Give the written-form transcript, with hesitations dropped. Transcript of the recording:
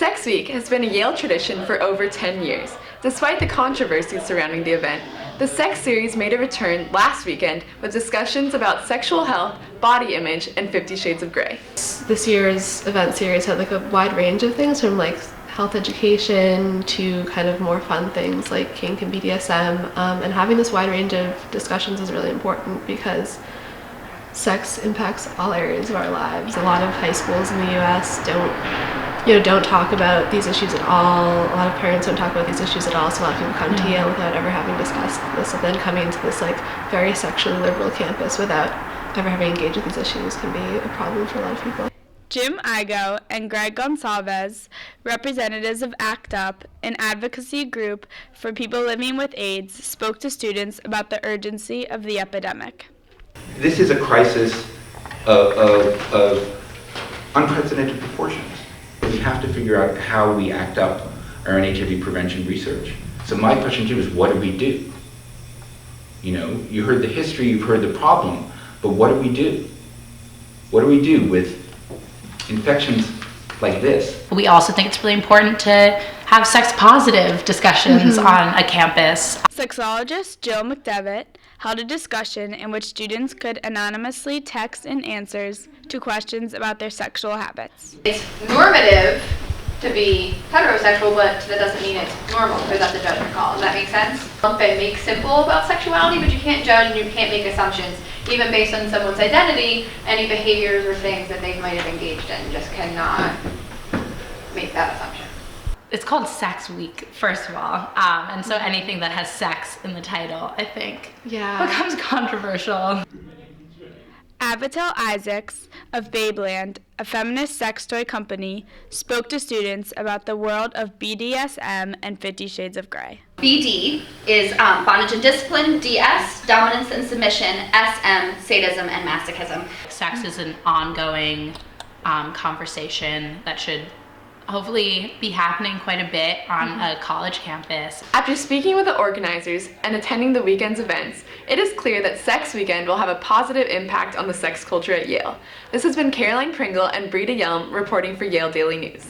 Sex Week has been a Yale tradition for over 10 years. Despite the controversy surrounding the event, the Sex series made a return last weekend with discussions about sexual health, body image, and 50 Shades of Grey. This year's event series had a wide range of things, from health education to kind of more fun things like kink and BDSM, and having this wide range of discussions is really important because sex impacts all areas of our lives. A lot of high schools in the US don't talk about these issues at all. A lot of parents don't talk about these issues at all, so a lot of people come to Yale without ever having discussed this, and then coming to this very sexually liberal campus without ever having engaged with these issues can be a problem for a lot of people. Jim Igo and Greg Gonsalves, representatives of ACT UP, an advocacy group for people living with AIDS, spoke to students about the urgency of the epidemic. This is a crisis of unprecedented proportions. We have to figure out how we ACT UP our HIV prevention research. So my question to you is, what do we do? You heard the history, you've heard the problem, but what do we do? What do we do with infections like this? We also think it's really important to have sex-positive discussions on a campus. Sexologist Jill McDevitt held a discussion in which students could anonymously text in answers to questions about their sexual habits. It's normative to be heterosexual, but that doesn't mean it's normal, because that's a judgment call. Does that make sense? And make simple about sexuality, but you can't judge and you can't make assumptions, even based on someone's identity. Any behaviors or things that they might have engaged in, just cannot make that assumption. It's called Sex Week, first of all, and so anything that has sex in the title, I think, becomes controversial. Avital Isaacs of Babeland, a feminist sex toy company, spoke to students about the world of BDSM and 50 Shades of Grey. BD is bondage and discipline, DS, dominance and submission, SM, sadism and masochism. Sex is an ongoing conversation that should hopefully be happening quite a bit on a college campus. After speaking with the organizers and attending the weekend's events, it is clear that Sex Weekend will have a positive impact on the sex culture at Yale. This has been Caroline Pringle and Britta Hjelm reporting for Yale Daily News.